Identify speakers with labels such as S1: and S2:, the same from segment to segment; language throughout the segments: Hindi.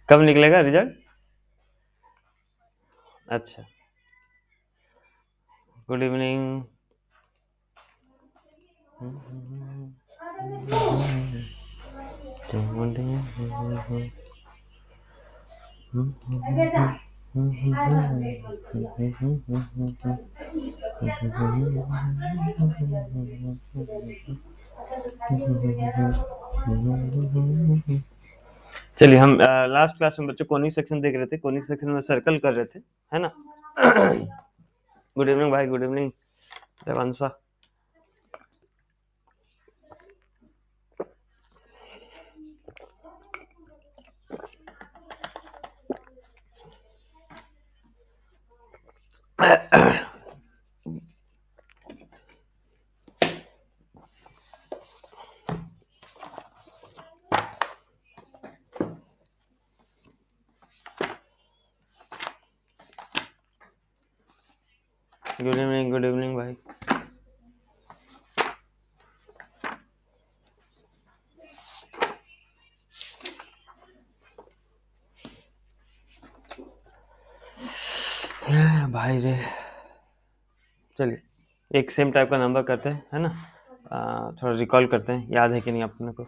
S1: कब निकलेगा रिजल्ट? अच्छा, गुड इवनिंग। चलिए, हम लास्ट क्लास में बच्चों कोनिक सेक्शन देख रहे थे, कोनिक सेक्शन में सर्कल कर रहे थे, है ना? गुड इवनिंग भाई, गुड इवनिंग देवांशा। गुड इवनिंग भाई। भाई रे, चलिए एक सेम टाइप का नंबर करते हैं, है ना? थोड़ा रिकॉल करते हैं, याद है कि नहीं अपने को?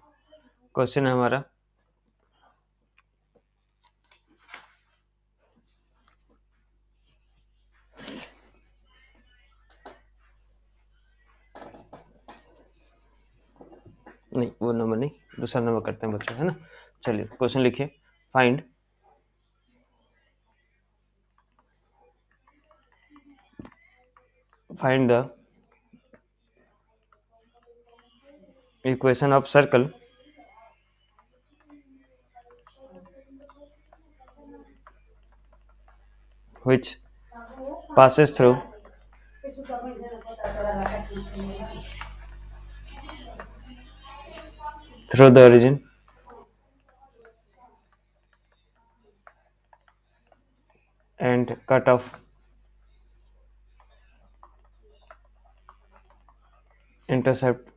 S1: क्वेश्चन है हमारा, नहीं वो नंबर नहीं, दूसरा नंबर करते हैं बच्चों, है ना? चलिए क्वेश्चन लिखिए। Find the equation of circle which passes through the origin and cut off intercept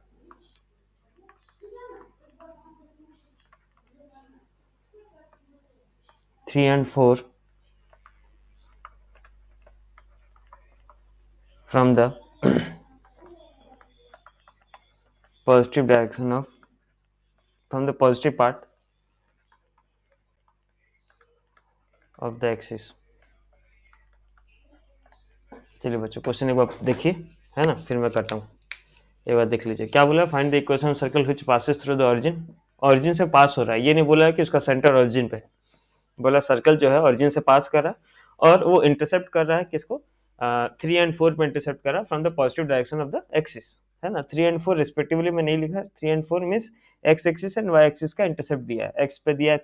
S1: three and four from the positive direction of from the positive part of the axis। चलिए बच्चों क्वेश्चन एक बार देखिए, है ना? फिर मैं करता हूँ, एक बार देख लीजिए क्या बोला। Find the equation of circle which passes through the origin. Origin से पास हो रहा है, ये नहीं बोला है कि उसका सेंटर ऑरिजिन पे, बोला सर्कल जो है ऑरिजिन से पास कर रहा है और वो इंटरसेप्ट कर रहा है किसको? 3 and 4 पे इंटरसेप्ट कर रहा है from the positive direction of the axis, है ना? 3 and 4 रिस्पेक्टिवली में नहीं लिखा है, 3 and 4 means X axis and Y axis का इंटरसेप्ट दिया है। एक्स पे दिया है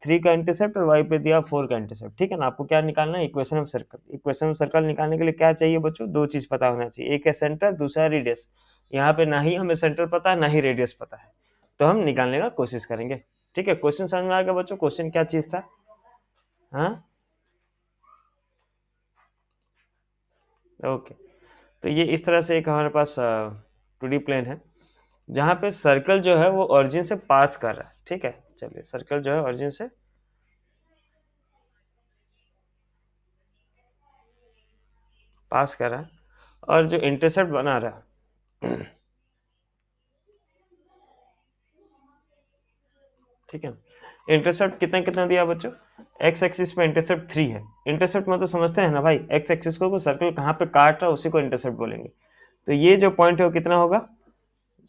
S1: 3 का इंटरसेप्ट और वाई पे दिया 4 का इंटरसेप्ट, ठीक है ना? आपको क्या निकालना है? Equation of circle. Equation of circle निकालने के लिए क्या चाहिए बच्चों? दो चीज पता होना चाहिए, एक है सेंटर, दूसरा रेडियस। यहाँ पे ना ही हमें सेंटर पता है ना ही रेडियस पता है, तो हम निकालने का कोशिश करेंगे, ठीक है? क्वेश्चन समझ में आ गया बच्चों? क्वेश्चन क्या चीज था? हाँ, ओके। तो ये इस तरह से एक हमारे पास 2D प्लेन है जहाँ पे सर्कल जो है वो ओरिजिन से पास कर रहा है, ठीक है? चलिए सर्कल जो है ओरिजिन से पास कर रहा है और जो इंटरसेप्ट बना रहा है, ठीक है? इंटरसेप्ट कितना कितना दिया बच्चों? एक्स एक्सिस पे इंटरसेप्ट 3 है। इंटरसेप्ट मतलब समझते हैं ना भाई, एक्स एक्सिस को सर्कल कहाँ पे काट रहा है उसी को इंटरसेप्ट बोलेंगे। तो ये जो पॉइंट है वो कितना होगा?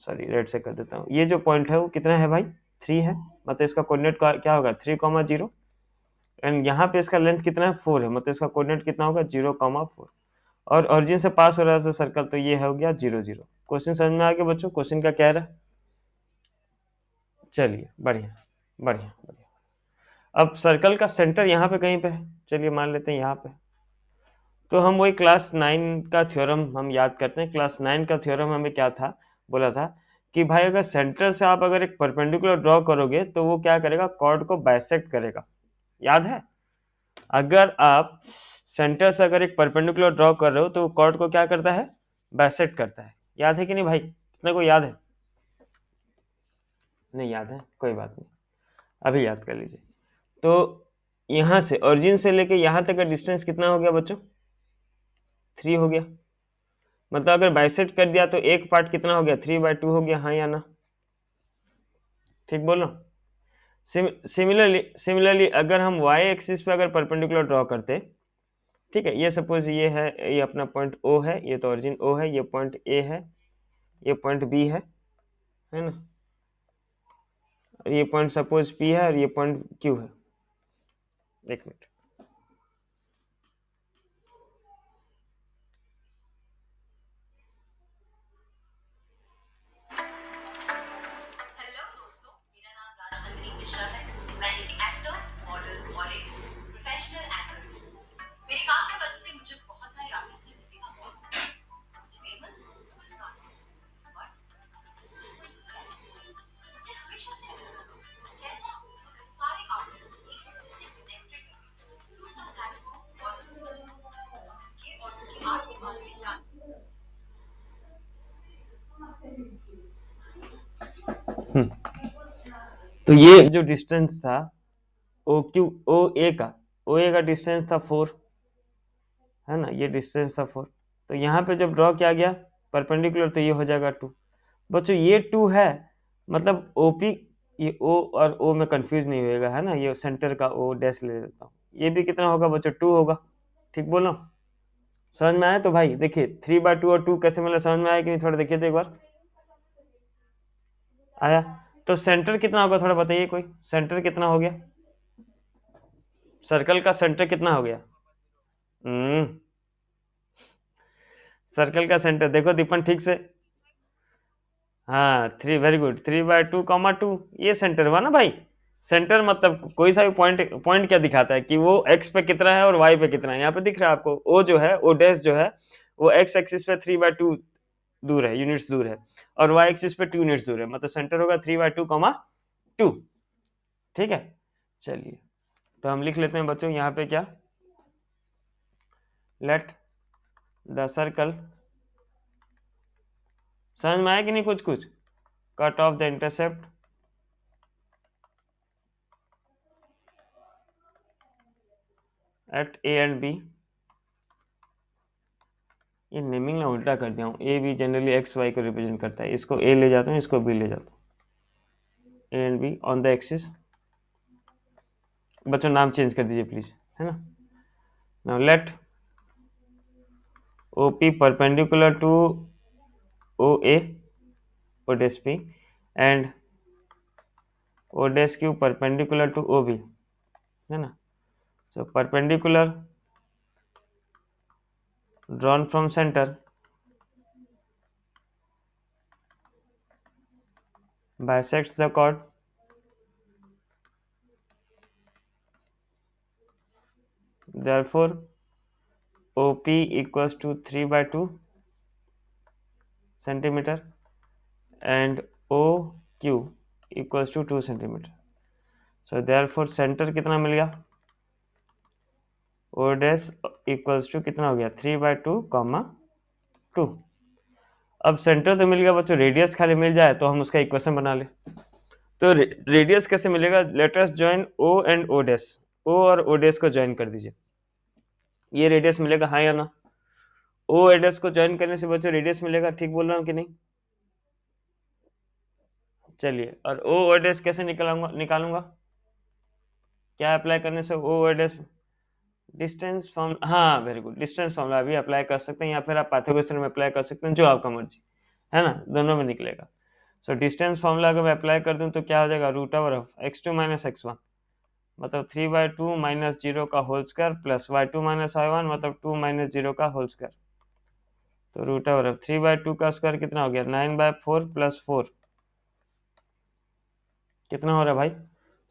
S1: सॉरी रेड से कर देता हूँ। ये जो पॉइंट है वो कितना है भाई? 3 है, मतलब इसका कोऑर्डिनेट क्या होगा? 3,0। एंड यहाँ पे इसका लेंथ कितना है? 4 है, मतलब इसका कोऑर्डिनेट कितना होगा? 0,4। और ओरिजिन से पास हो रहा है सर्कल, तो ये हो गया 0,0। क्वेश्चन समझ में आ गया बच्चों? क्वेश्चन क्या कह रहा है? चलिए बढ़िया बढ़िया बढ़िया। अब सर्कल का सेंटर यहाँ पे कहीं पे है, चलिए मान लेते हैं यहाँ पे। तो हम वही क्लास 9 का थ्योरम हम याद करते हैं। क्लास 9 का थ्योरम हमें क्या था? बोला था कि भाई अगर सेंटर से आप अगर एक परपेंडिकुलर ड्रॉ करोगे तो वो क्या करेगा? कॉर्ड को बाइसेक्ट करेगा, याद है? अगर आप सेंटर से अगर एक परपेंडिकुलर ड्रॉ कर रहे हो तो कॉर्ड को क्या करता है? बाइसेक्ट करता है। याद है कि नहीं भाई? कितने को याद है? नहीं याद है, कोई बात नहीं, अभी याद कर लीजिए। तो यहाँ से ओरिजिन से लेके यहाँ तक का डिस्टेंस कितना हो गया बच्चों? 3 हो गया। मतलब अगर बाइसेक्ट कर दिया तो एक पार्ट कितना हो गया? 3/2 हो गया, हाँ या ना? ठीक बोल रहा हूँ? सिमिलरली अगर हम y एक्सिस पे अगर परपेंडिकुलर ड्रॉ करते, ठीक है, ये सपोज ये है, ये अपना पॉइंट O है, ये तो ओरिजिन O है, ये पॉइंट A है, ये पॉइंट B है ना, और ये पॉइंट सपोज P है और ये पॉइंट Q है। एक मिनट, तो ये जो डिस्टेंस था ओ ए का डिस्टेंस था 4, है ना, ये डिस्टेंस था 4। तो यहाँ पे जब ड्रॉ किया गया परपेंडिकुलर तो ये हो जाएगा 2। बच्चों ये 2 है, मतलब ओपी, ये ओ और ओ में कंफ्यूज नहीं होएगा, है ना, ये सेंटर का ओ डैश ले लेता हूँ, ये भी कितना होगा बच्चों? 2 होगा। ठीक बोल रहा हूँ? समझ में आया? तो भाई देखिए 3/2 और 2 कैसे मिला, समझ में आया कि नहीं? थोड़ा देखिए तो एक बार आया। तो सेंटर कितना होगा थोड़ा बताइए, कोई सेंटर कितना हो गया? सर्कल का सेंटर कितना हो गया? सर्कल का सेंटर देखो दीपन ठीक से, हाँ 3, वेरी गुड, 3/2, 2 ये सेंटर हुआ ना भाई। सेंटर मतलब कोई सा भी पॉइंट, पॉइंट क्या दिखाता है कि वो x पे कितना है और y पे कितना है। यहाँ पे दिख रहा है आपको o जो है, o डैश जो है वो x एक्सिस पे 3/2 दूर है, यूनिट्स दूर है, और y एक्सिस पे 2 यूनिट्स दूर है, मतलब सेंटर होगा 3/2, 2। ठीक है, चलिए तो हम लिख लेते हैं बच्चों यहाँ पे क्या, लेट द सर्कल, समझ में आया कि नहीं? कुछ कुछ cut off the intercept at A and B. ये नेमिंग ना उल्टा कर दिया हूँ, A B generally X Y को रिप्रेजेंट करता है, इसको ए ले जाता हूँ, इसको बी ले जाता हूँ, A and B on the axis. बच्चों नाम चेंज कर दीजिए प्लीज, है ना। Now let O P perpendicular to O A, O dash P, and O dash Q perpendicular to O B, है ना। So perpendicular drawn from center bisects the chord therefore OP equals to 3/2 centimeter and OQ equals to 2 centimeter. So therefore center कितना मिल गया? O dash equals to कितना हो गया? 3/2, 2। अब सेंटर तो मिल गया बच्चों, रेडियस खाली मिल जाए तो हम उसका इक्वेशन बना ले। तो रेडियस कैसे मिलेगा? Let us join O and O dash, O और O डैश को ज्वाइन कर दीजिए, ये रेडियस मिलेगा, हाँ या ना? ओ एडस को ज्वाइन करने से बच्चों रेडियस मिलेगा, ठीक बोल रहा हूँ कि नहीं? चलिए, और ओ एडस कैसे निकालूंगा? क्या अप्लाई करने से ओ एडस? डिस्टेंस फॉर्म, हाँ वेरी गुड, डिस्टेंस फॉर्मूला भी अप्लाई कर सकते हैं या फिर आप पाइथागोरस थ्योरम में अप्लाई कर सकते हैं, जो आपका मर्जी, है ना, दोनों में निकलेगा। सो डिस्टेंस फॉर्मूला अगर मैं अप्लाई कर दूं तो क्या हो जाएगा? √(x2 - x1), मतलब 3/2 - 0 का whole square plus y2 - y1, मतलब 2 - 0 का होल स्क्वायर। तो √3/2 का स्क्वायर कितना हो गया? 9/4 प्लस 4, कितना हो रहा है भाई?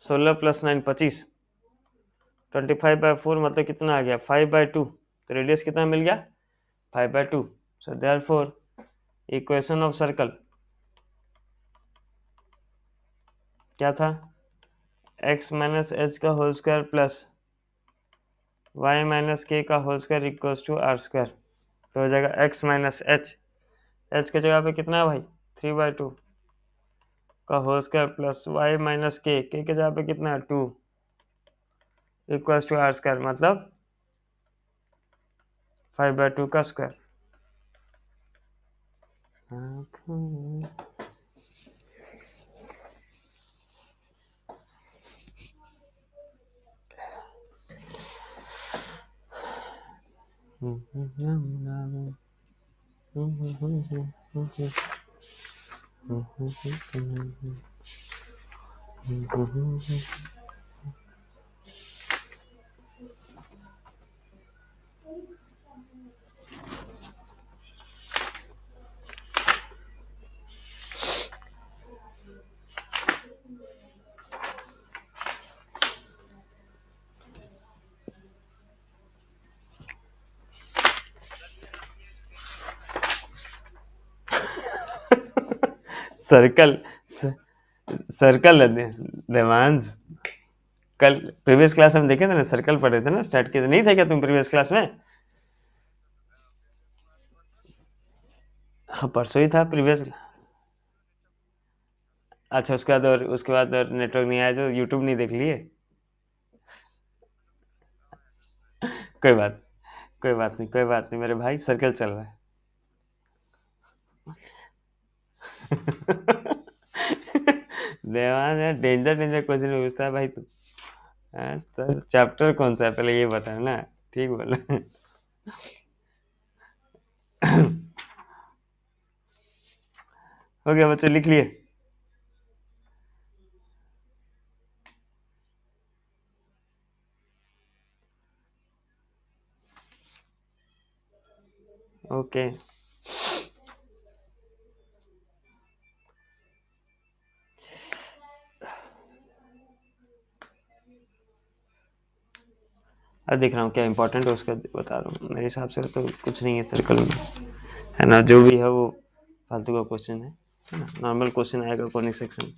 S1: 16 + 9 25, 25/4 मतलब कितना आ गया? 5/2। तो रेडियस कितना मिल गया? 5/2। So therefore equation of circle क्या था? x - h का whole square plus y - k का whole square equals to r square. तो हो जाएगा x - h, h की जगह पे कितना है भाई? 3/2 का whole square plus y - k, k की जगह पे कितना है? 2, इक्वल्स टू आर स्क्वायर मतलब 5/2 का स्क्वायर। सर्कल सर्कल है देवांश। कल प्रीवियस क्लास में देखे थे ना, सर्कल पढ़े थे ना, स्टार्ट किए थे, नहीं थे क्या तुम प्रीवियस क्लास में? हाँ परसों ही था प्रीवियस। अच्छा उसके बाद और नेटवर्क नहीं आया जो यूट्यूब नहीं देख लिए। कोई बात कोई बात नहीं, कोई बात नहीं मेरे भाई, सर्कल चल रहा है। देवान यार, डेंजर डेंजर क्वेश्चन पूछता है भाई तू। हाँ, तो चैप्टर कौन सा है पहले ये बता ना। ठीक बोला। हो गया बच्चे, लिख लिए? ओके। अब देख रहा हूँ क्या इंपॉर्टेंट है उसका बता रहा हूँ, मेरे हिसाब से तो कुछ नहीं है सर्कल में, है ना? जो भी है वो फालतू का क्वेश्चन है ना? नॉर्मल क्वेश्चन आएगा कॉनिक सेक्शन में।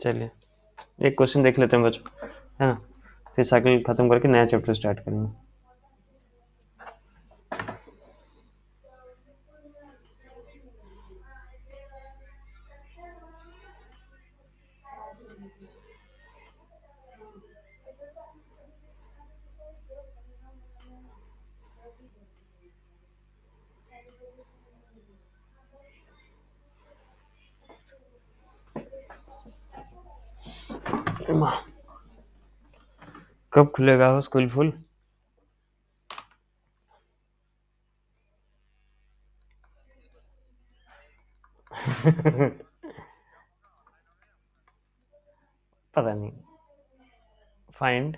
S1: चलिए एक क्वेश्चन देख लेते हैं बच्चों, है ना? फिर साइकिल खत्म करके नया चैप्टर स्टार्ट करेंगे। कब खुलेगा वो स्कूल फुल? पता नहीं। फाइंड,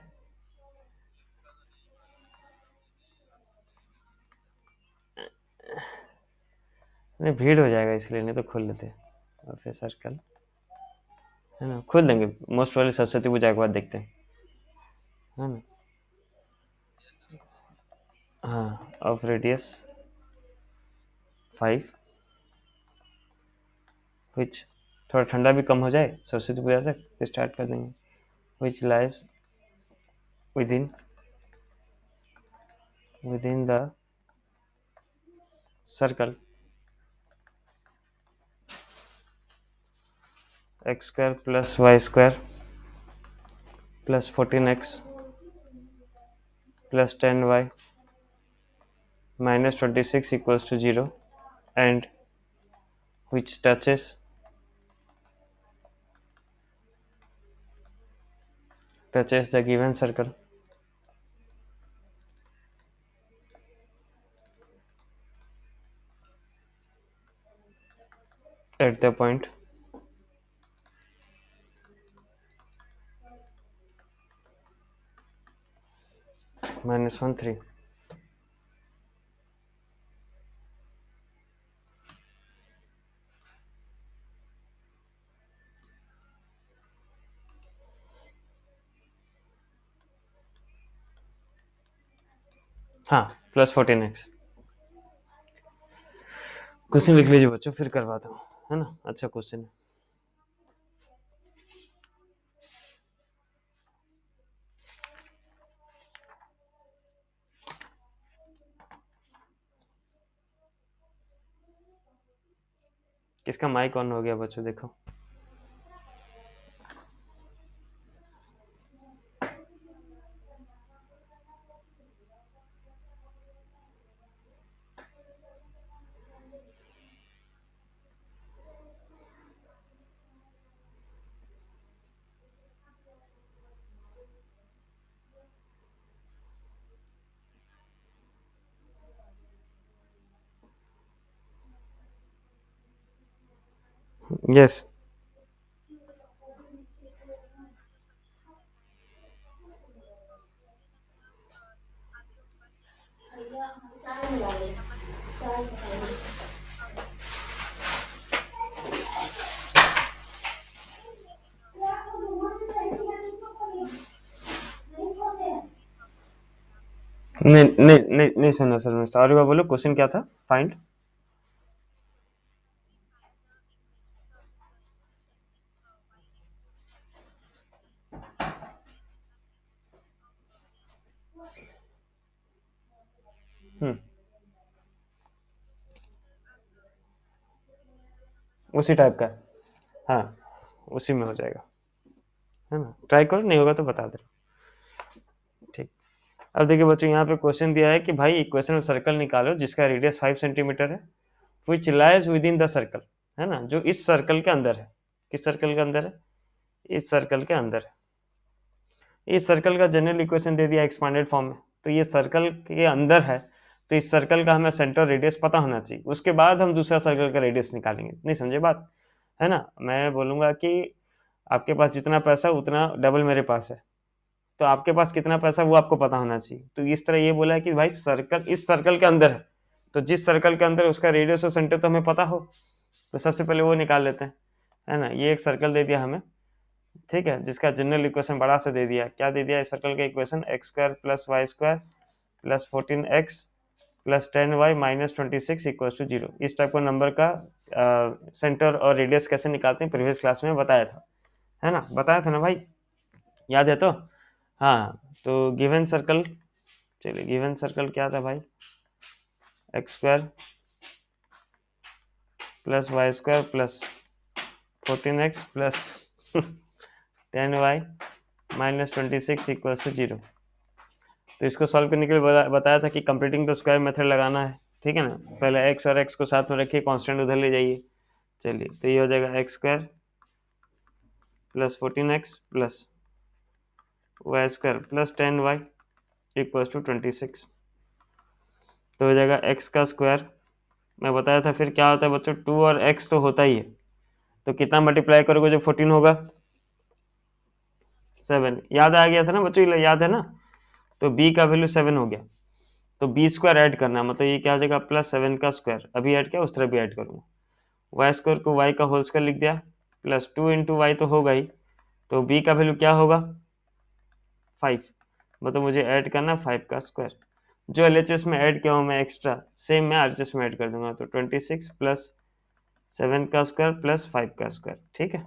S1: नहीं भीड़ हो जाएगा इसलिए, नहीं तो खोल लेते हैं। और फिर सर्कल, है ना, खोल देंगे मोस्ट वाले सरस्वती पूजा के बाद देखते हैं, है ना? हाँ ऑफ रेडियस 5, विच थोड़ा ठंडा भी कम हो जाए सरस्वती पूजा तक, फिर स्टार्ट कर देंगे। Which lies within within the circle X square plus Y square plus 14x plus 10y minus 26 equals to 0, and which touches touches the given circle at the point -1 3. हाँ +14x। क्वेश्चन लिख लीजिए बच्चों, फिर करवाता हूँ, है ना। अच्छा क्वेश्चन है। किसका माइक ऑन हो गया बच्चों, देखो। यस। नहीं नहीं नहीं नहीं सुना सर, मैं और एक बार बोलो, क्वेश्चन क्या था? फाइंड उसी टाइप का। हाँ उसी में हो जाएगा, है ना। ट्राई करो, नहीं होगा तो बता दे। ठीक। अब देखिए बच्चों, यहाँ पे क्वेश्चन दिया है कि भाई इक्वेशन में सर्कल निकालो जिसका रेडियस 5 सेंटीमीटर है, which lies with in the circle, है ना, जो इस सर्कल के अंदर है। किस सर्कल के अंदर है? इस सर्कल के अंदर है। इस सर्कल का जनरल इक्वेशन दे दिया एक्सपांडेड फॉर्म में, तो ये सर्कल के अंदर है, तो इस सर्कल का हमें सेंटर रेडियस पता होना चाहिए, उसके बाद हम दूसरा सर्कल का रेडियस निकालेंगे। नहीं समझे बात, है ना। मैं बोलूँगा कि आपके पास जितना पैसा उतना डबल मेरे पास है, तो आपके पास कितना पैसा वो आपको पता होना चाहिए। तो इस तरह ये बोला है कि भाई सर्कल इस सर्कल के अंदर है, तो जिस सर्कल के अंदर उसका रेडियस और सेंटर तो हमें पता हो, तो सबसे पहले वो निकाल लेते हैं, है ना। ये एक सर्कल दे दिया हमें, ठीक है, जिसका जनरल इक्वेशन बड़ा सा दे दिया। क्या दे दिया इस सर्कल का equation? x² + y² + 14x + 10y - 26 = 0। इस टाइप का नंबर का सेंटर और रेडियस कैसे निकालते हैं प्रीवियस क्लास में बताया था, है ना। बताया था ना भाई, याद है तो? हाँ तो गिवन सर्कल, चलिए गिवन सर्कल क्या था भाई? x² + y² + 14x + 10y - 26 = 0। तो इसको सॉल्व करने के लिए बताया था कि कंप्लीटिंग द स्क्वायर मेथड लगाना है, ठीक है ना। पहले x और x को साथ में रखिए, कांस्टेंट उधर ले जाइए। चलिए तो ये हो जाएगा x² + 14x + y² + 10y = 26। तो हो जाएगा x का स्क्वायर। मैं बताया था फिर क्या होता है बच्चों, 2 और x तो होता ही है, तो कितना मल्टीप्लाई करोगे जब 14 होगा? 7। याद आ गया था ना बच्चों, याद है ना। तो b का वैल्यू 7 हो गया, तो b² ऐड करना है, मतलब ये क्या हो जाएगा +7 का स्क्वायर। अभी ऐड किया, उस तरह भी ऐड करूँगा। y² को y का होल स्क्वायर लिख दिया, +2 × y तो होगा ही, तो b का वैल्यू क्या होगा? 5। मतलब मुझे ऐड करना 5 का स्क्वायर। जो LHS में ऐड किया हूँ मैं एक्स्ट्रा, सेम मैं RHS में ऐड कर दूंगा। तो 26 + 7 का स्क्वायर + 5 का स्क्वायर, ठीक है।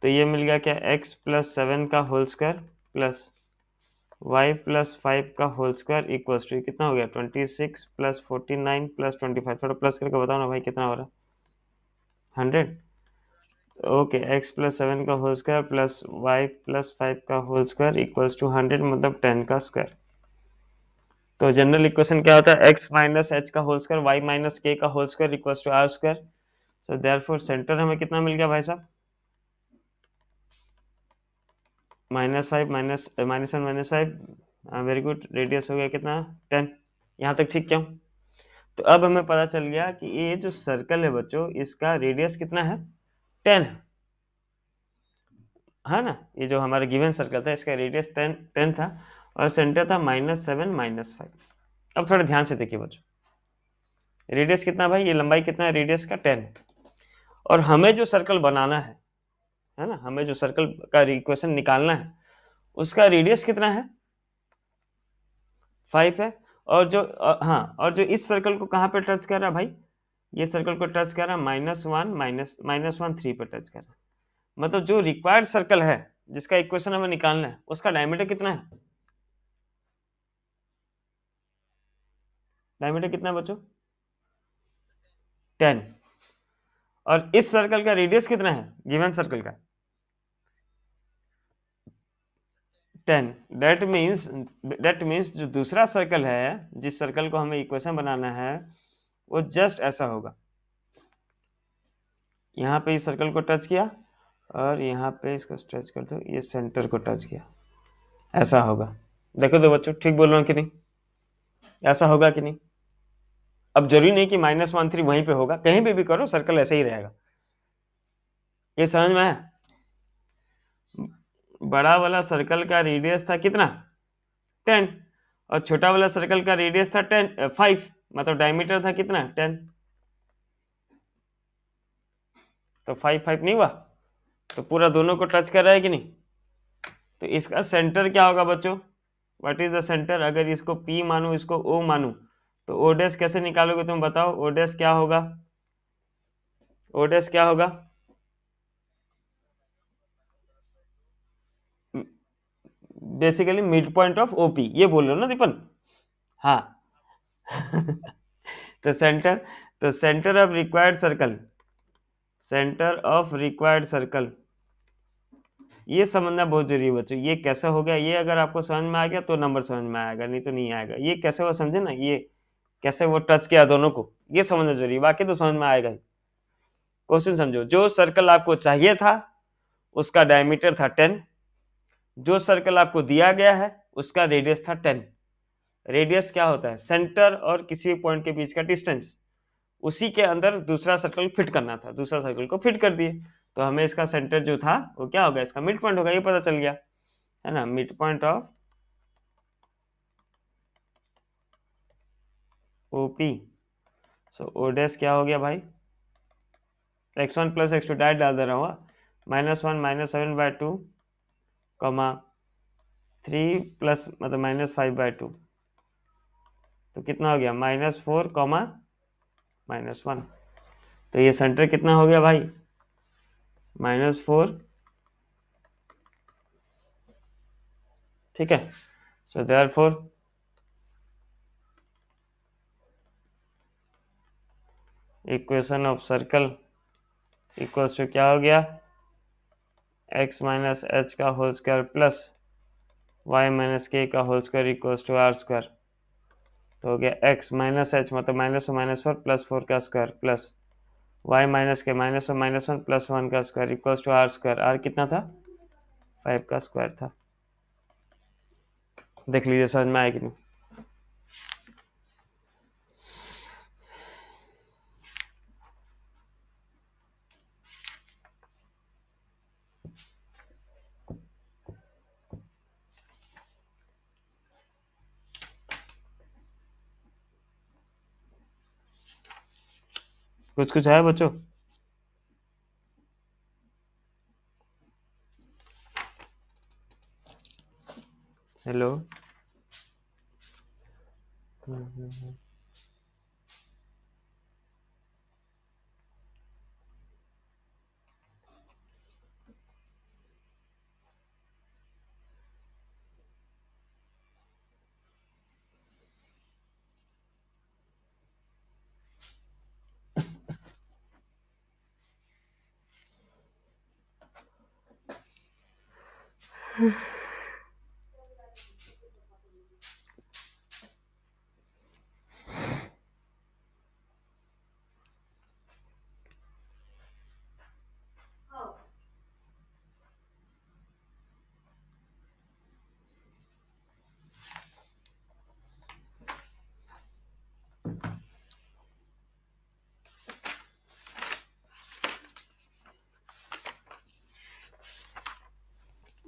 S1: तो ये मिल गया क्या? x + 7 का होल स्क्वायर + y + 5 का होल स्क्वायर इक्वल्स टू कितना हो गया? 26 + 49 + 25। थोड़ा प्लस करके बताओ ना भाई कितना हो रहा है? 100। ओके, x + 7 का होल स्क्वायर + y + 5 का होल स्क्वायर इक्वल्स टू 100, मतलब 10 का स्क्वायर। तो जनरल इक्वेशन क्या होता है? x - h का होल स्क्वायर y - k का whole square equals to r²। So therefore centre हमें कितना मिल गया भाई साहब? -5 -1 -5, वेरी गुड। रेडियस हो गया कितना, 10। यहाँ तक ठीक क्यों? तो अब हमें पता चल गया कि ये जो सर्कल है बच्चों, इसका रेडियस कितना है, 10 है ना। ये जो हमारा गिवन सर्कल था, इसका रेडियस 10 था और सेंटर था -7 -5। अब थोड़ा ध्यान से देखिए बच्चों, रेडियस कितना भाई, ये लंबाई कितना है रेडियस का, 10। और हमें जो सर्कल बनाना है ना, हमें जो सर्कल का इक्वेशन निकालना है, उसका रेडियस कितना है, 5 है। और जो हाँ, और जो इस सर्कल को कहाँ पे टच कर रहा है भाई, ये सर्कल को टच कर रहा है -1 पे टच कर रहा है। मतलब जो रिक्वायर्ड सर्कल है, जिसका इक्वेशन हमें निकालना है, उसका डायमीटर कितना है, डायमीटर कितना है बच्चों, 10। और इस सर्कल का रेडियस कितना है, गिवन सर्कल का, 10। दैट मीन्स जो दूसरा सर्कल है, जिस सर्कल को हमें इक्वेशन बनाना है, वो जस्ट ऐसा होगा। यहाँ पे इस सर्कल को टच किया और यहाँ पे इसको स्ट्रेच कर दो, ये सेंटर को टच किया, ऐसा होगा। देखो तो बच्चों, ठीक बोल रहा हूँ कि नहीं, ऐसा होगा कि नहीं। अब जरूरी नहीं कि -1 3 वहीं पे होगा, कहीं भी करो सर्कल ऐसे ही रहेगा। ये समझ में आया। बड़ा वाला सर्कल का रेडियस था कितना, 10। और छोटा वाला सर्कल का रेडियस था 5, मतलब डायमीटर था कितना, 10। तो 5 5 नहीं हुआ, तो पूरा दोनों को टच कर रहा है कि नहीं। तो इसका सेंटर क्या होगा बच्चों, व्हाट इज द सेंटर। अगर इसको P मानू, इसको O मानू, तो O डैश कैसे निकालोगे तुम बताओ, O डैश क्या होगा, O डैश क्या होगा, basically mid point of OP, ये बोल रहे हो ना दीपन। हाँ तो centre of required circle, centre of required circle, ये समझना बहुत जरूरी है बच्चों। ये कैसे हो गया, ये अगर आपको समझ में आ गया तो नंबर समझ में आएगा, नहीं तो नहीं आएगा। ये कैसे वो समझे ना, ये कैसे वो टच किया दोनों को, ये समझना जरूरी है, बाकी तो समझ में आएगा ही। क्वेश्चन समझो, जो सर्कल आपको चाहिए था उसका डायमीटर था 10, जो सर्कल आपको दिया गया है उसका रेडियस था 10। रेडियस क्या होता है, सेंटर और किसी पॉइंट के बीच का डिस्टेंस। उसी के अंदर दूसरा सर्कल फिट करना था, दूसरा सर्कल को फिट कर दिए, तो हमें इसका सेंटर जो था वो क्या होगा, इसका मिड पॉइंट होगा, ये पता चल गया है ना, mid point of OP। So O dash क्या हो गया भाई, x1 प्लस x2 डायरेक्ट डाल दे रहा हूँ, -1 -7/2 कॉमा 3 प्लस मतलब -5/2, तो कितना हो गया, -4 कॉमा -1। तो ये सेंटर कितना हो गया भाई, -4। ठीक है, so therefore equation of circle equals to क्या हो गया, x माइनस एच का whole square plus y minus K का whole square equals to r square. तो हो गया x माइनस एच मतलब -4 प्लस 4 का स्क्वायर प्लस y माइनस के -1 प्लस 1 का square equals to r square. r कितना था, 5 का स्क्वायर था। देख लीजिए समझ में आया कि नहीं। कुछ कुछ है बच्चों, हेलो।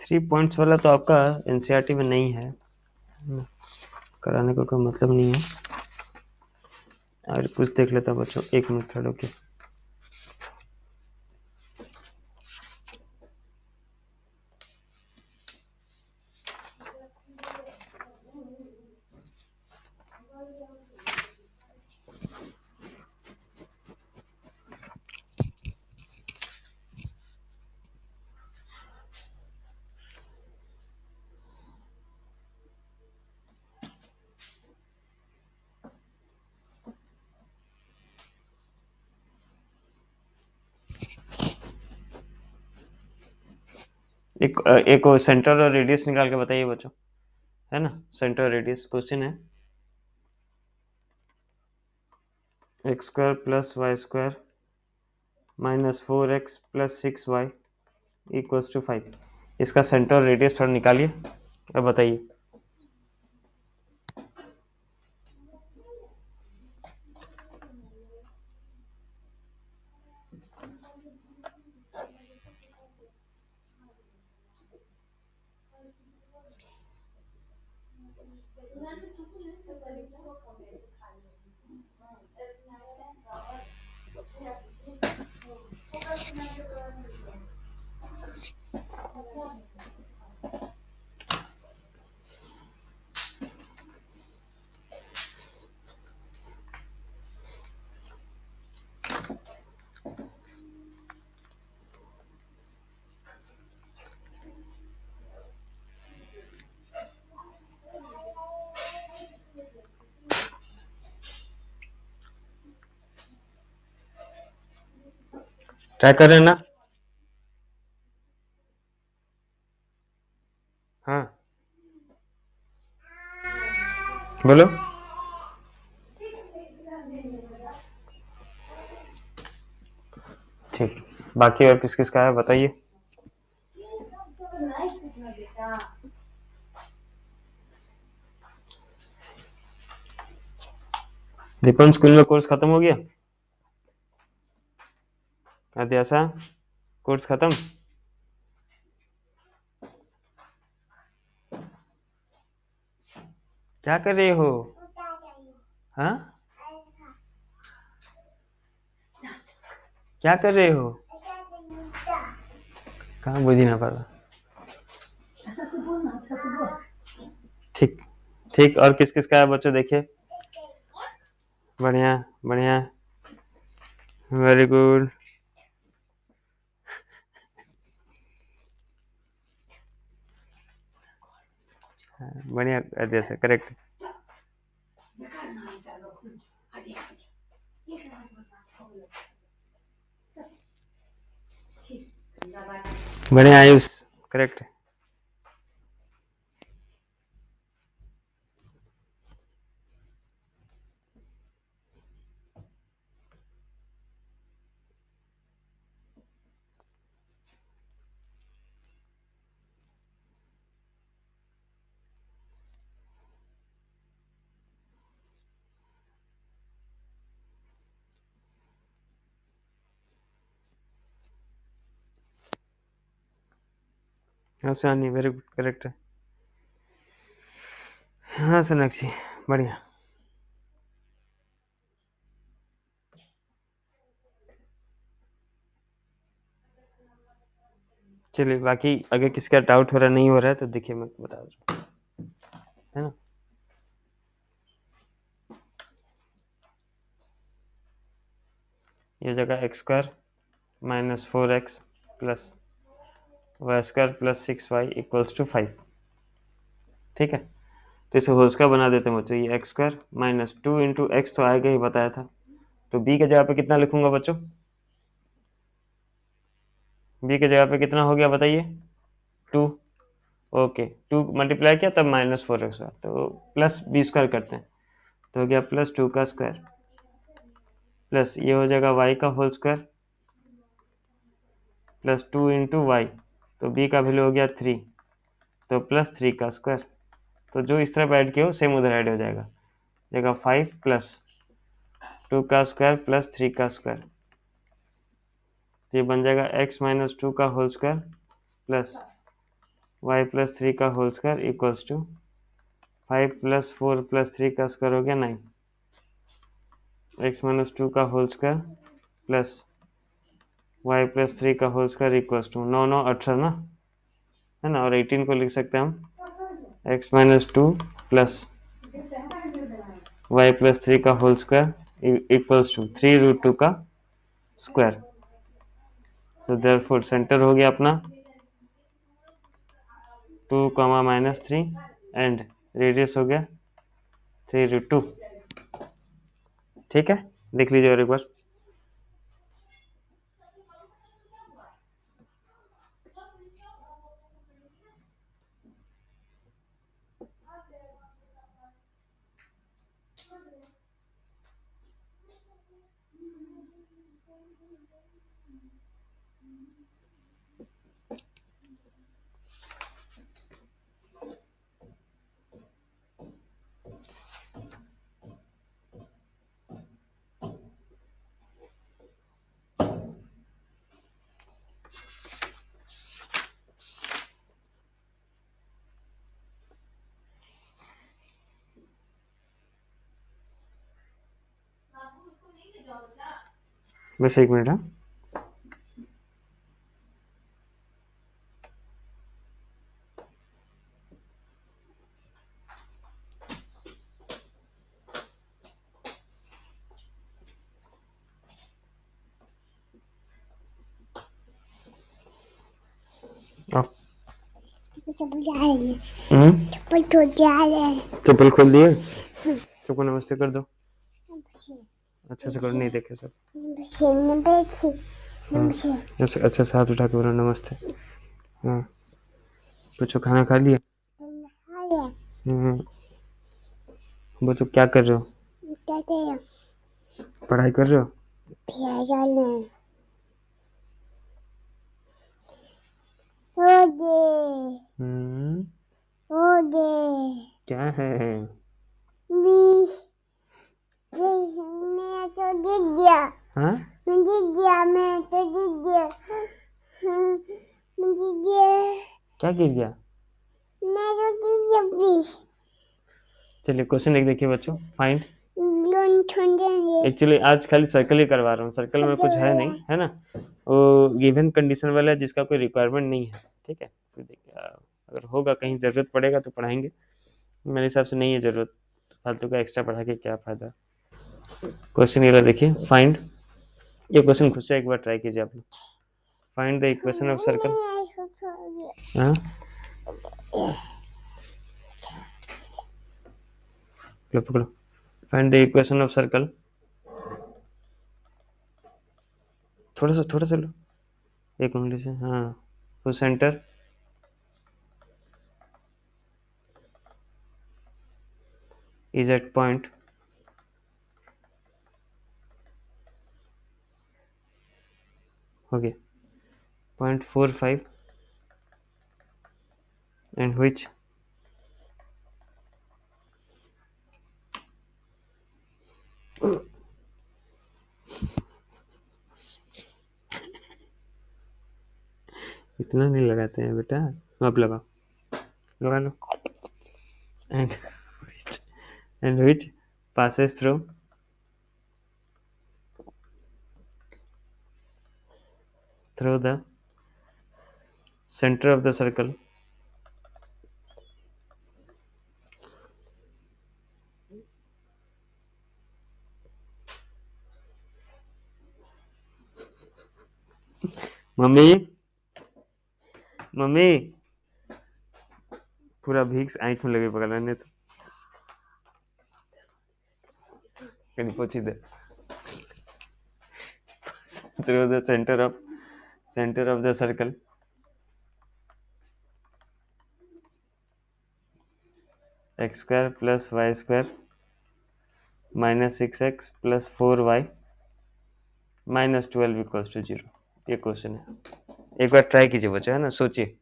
S1: 3 पॉइंट्स वाला तो आपका एनसीईआरटी में नहीं है, कराने का कोई मतलब नहीं है। और कुछ देख लेता बच्चों, 1 मिनट खड़े होके। एक सेंटर और रेडियस निकाल के बताइए बच्चों, है ना। सेंटर रेडियस क्वेश्चन है, X square plus Y square minus 4x plus 6y equals to 5। इसका सेंटर रेडियस थोड़ा निकालिए और बताइए। ट्राई कर रहे हैं ना? हाँ बोलो। ठीक, बाकी और किस किस का है बताइए। दीपन स्कूल में कोर्स खत्म हो गया? अध्यासा कोर्स खत्म? क्या कर रहे हो? हाँ क्या कर रहे हो? कहाँ बुझी ना पड़ा। ठीक ठीक, और किस किस का है बच्चों देखिए। बढ़िया बढ़िया, वेरी गुड। बढ़िया अध्यासा, करेक्ट। बढ़िया आयुष, करेक्ट। हाँ सुहानी, वेरी गुड, करेक्ट है। हाँ सोनाक्षी, बढ़िया। चलिए बाकी अगर किसका डाउट हो रहा नहीं हो रहा है तो देखिए मैं बता दूँ, है ना। ये जगह X square minus 4x plus Y square plus 6y equals to 5। ठीक है, तो इसे होल स्क्वायर बना देते हैं बच्चों। ये x square minus 2 into x तो आएगा ही, बताया था। तो बी के जगह पे कितना लिखूंगा बच्चों? बी के जगह पे कितना हो गया बताइए? 2। ओके, 2 मल्टीप्लाई किया तब माइनस 4x हुआ, तो प्लस बी स्क्वायर करते हैं, तो हो गया प्लस 2 का स्क्वायर प्लस ये हो जाएगा y का whole square plus 2 into Y, तो b का वैल्यू हो गया 3, तो प्लस 3 का स्क्वायर। तो जो इस तरफ ऐड किया हो सेम उधर ऐड हो जाएगा, जगह 5 प्लस 2 का स्क्वायर प्लस 3 का स्क्वायर, तो ये बन जाएगा x माइनस 2 का whole square plus Y plus 3 का whole square equals to 5 plus 4 plus 3 का स्क्वायर हो गया 9, एक्स माइनस 2 का whole square plus Y plus 3 का होल स्क्वायर इक्वल्स टू 9 9 18 ना, है ना। और 18 को लिख सकते हैं हम X minus 2 plus Y plus 3 का whole square equals to 3 root 2 का स्क्वायर। सो देयरफॉर सेंटर हो गया अपना 2 कॉमा माइनस 3 एंड रेडियस हो गया 3 रूट 2। ठीक है, देख लीजिए और एक बार। बस एक मिनट। हाँ, आप चप्पल खोल दिए, सबको नमस्ते कर दो, अच्छा से करो, नहीं देखे सब। हाँ, ऐसे अच्छा से हाथ उठा के बोलो नमस्ते। हाँ, बच्चों खाना खा लिया? बच्चों क्या कर रहे हो? पढ़ाई कर रहे हो? हम्म, क्या है? हाँ, क्या गिर गया? चलिए क्वेश्चन एक देखिए बच्चों, फाइंड। एक्चुअली आज खाली सर्कल ही करवा रहा हूँ, सर्कल में कुछ है नहीं, है ना। वो गिवन कंडीशन वाला है जिसका कोई रिक्वायरमेंट नहीं है, ठीक है। फिर देखिए अगर होगा कहीं ज़रूरत पड़ेगा तो पढ़ाएंगे, मेरे हिसाब से नहीं है ज़रूरत, फालतू का एक्स्ट्रा पढ़ा के क्या फ़ायदा। क्वेश्चन ये देखिए, फाइंड, ये क्वेश्चन खुद से एक बार ट्राई कीजिए आप लोग। Find the equation of circle. हाँ, लो पकड़ो। Find the equation of circle, थोड़ा सा लो, एक उंगली से। हाँ, तो centre is at point okay 0.45 and which इतना नहीं लगाते हैं बेटा, आप लगाओ, लगा लो। and which passes through the center of the circle mummy mummy पूरा भीख आंख में लगे पकड़ने तो कहीं पोछी दे। through the center of the circle x square plus y square minus 6x plus 4y minus 12 equals to 0। ये क्वेश्चन है, एक बार ट्राई कीजिए बच्चा, है ना, सोचिए।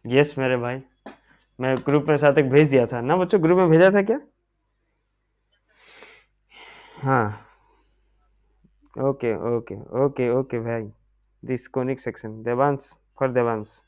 S1: यस मेरे भाई, मैं ग्रुप में साथ एक भेज दिया था ना बच्चों, ग्रुप में भेजा था क्या? हाँ, ओके ओके ओके ओके भाई, this conic section. Devansh, for Devansh.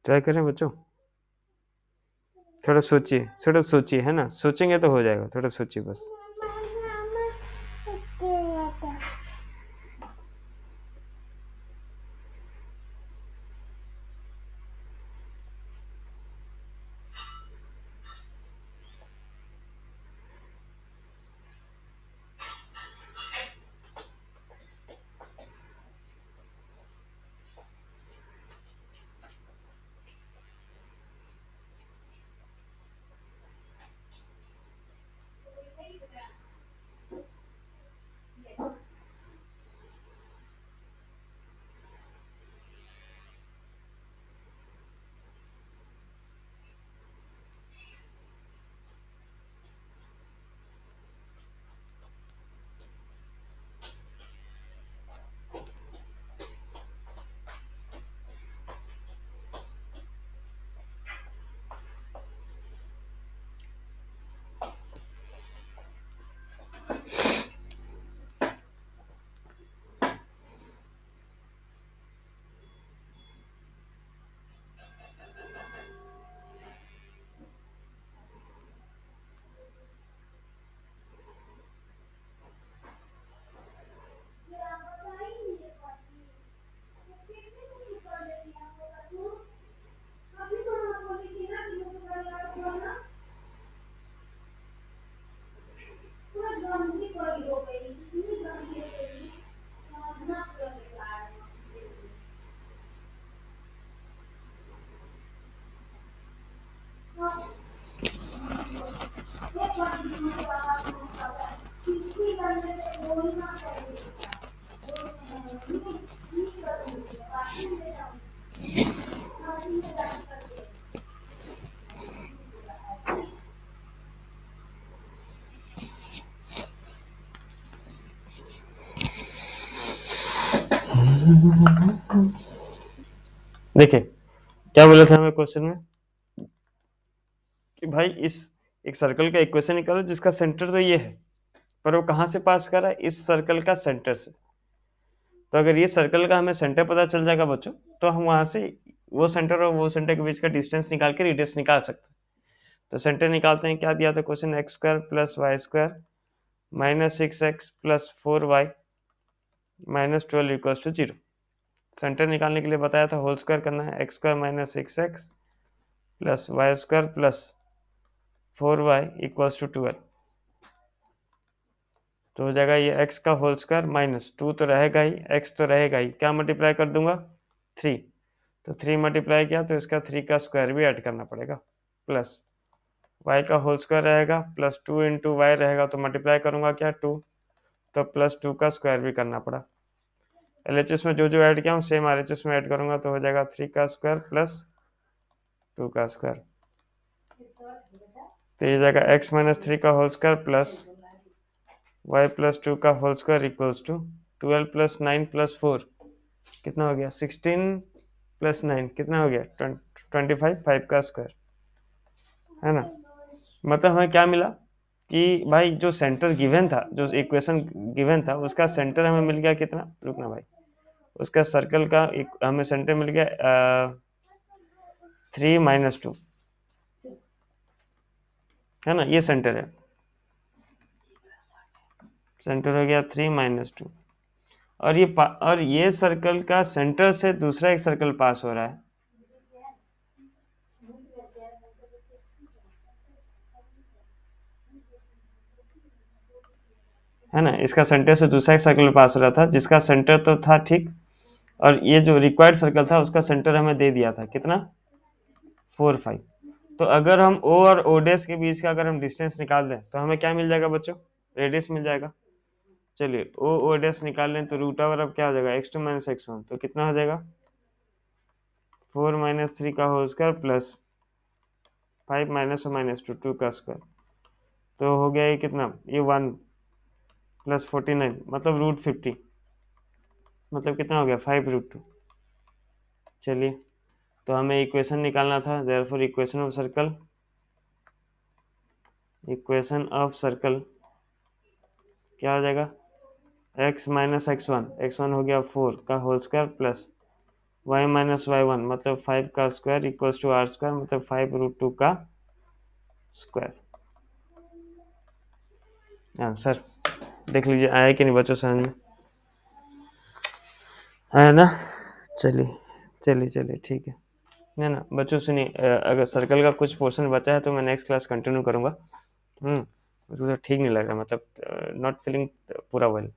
S1: Try करें बच्चों, थोड़ा सोचिए, है ना, सोचेंगे तो हो जाएगा, थोड़ा सोचिए बस। देखिए क्या बोला था हमें क्वेश्चन में कि भाई इस एक सर्कल का इक्वेशन निकालो जिसका सेंटर तो ये है, पर वो कहाँ से पास कर रहा है, इस सर्कल का सेंटर से। तो अगर ये सर्कल का हमें सेंटर पता चल जाएगा बच्चों, तो हम वहां से वो सेंटर और वो सेंटर के बीच का डिस्टेंस निकाल के रेडियस निकाल सकते हैं। तो सेंटर निकालते हैं, क्या दिया था question, X square plus Y square minus 6x plus 4y minus 12 equals to 0। Centre निकालने के लिए बताया था होल स्क्वायर करना है, X square minus 6x plus Y square plus 4y equals to 12। तो हो जाएगा ये x का होल स्क्वायर माइनस 2 तो रहेगा ही, x तो रहेगा ही, क्या मल्टीप्लाई कर दूंगा 3, तो 3 मल्टीप्लाई किया तो इसका 3 का स्क्वायर भी ऐड करना पड़ेगा, प्लस y का होल स्क्वायर रहेगा प्लस 2 इंटू वाई रहेगा, तो मल्टीप्लाई करूंगा क्या 2, तो प्लस 2 का स्क्वायर भी करना पड़ा। LHS में जो जो ऐड किया हूँ सेम RHS में ऐड करूंगा, तो हो जाएगा 3 का स्क्वायर प्लस 2 का स्क्वायर। तो ये जाएगा x माइनस 3 का whole square plus y plus 2 का whole square equals to 12 plus 9 plus 4 कितना हो गया, 16 प्लस 9 कितना हो गया 25, 5 का स्क्वायर, है ना। मतलब हमें क्या मिला कि भाई जो सेंटर गिवन था, जो इक्वेशन गिवन था उसका सेंटर हमें मिल गया कितना, रुकना भाई, उसका सर्कल का हमें सेंटर मिल गया 3 माइनस 2, है ना, ये सेंटर है, सेंटर हो गया 3 माइनस 2। और ये सर्कल का सेंटर से दूसरा एक सर्कल पास हो रहा है, है ना, इसका सेंटर से दूसरा एक सर्कल पास हो रहा था जिसका सेंटर तो था ठीक, और ये जो रिक्वायर्ड सर्कल था उसका सेंटर हमें दे दिया था कितना, 4 5। तो अगर हम ओ और ओ डैश के बीच का अगर हम डिस्टेंस निकाल दें तो हमें क्या मिल जाएगा बच्चों, रेडियस मिल जाएगा। चलिए ओ ओ डैश निकाल लें तो रूट ओवर अब क्या हो जाएगा, x2 माइनस x1, तो कितना हो जाएगा 4 - 3 का होल स्क्वायर प्लस 5 - 2 2 का स्क्वायर, तो हो गया ये कितना, ये 1 + 49 मतलब √50, मतलब कितना हो गया 5√2। चलिए, तो हमें इक्वेशन निकालना था, देयरफॉर इक्वेशन ऑफ सर्कल क्या हो जाएगा, x - x1 हो गया 4 का whole square plus y - y1 मतलब 5 का square equals to r square मतलब 5√2 का स्क्वायर। आंसर देख लीजिए आया कि नहीं बच्चों समझ में, है ना। चलिए चलिए चलिए ठीक है ना बच्चों, सुनिए अगर सर्कल का कुछ पोर्शन बचा है तो मैं नेक्स्ट क्लास कंटिन्यू करूँगा। उसको तो ठीक नहीं लग रहा, मतलब नॉट फीलिंग पूरा वेल।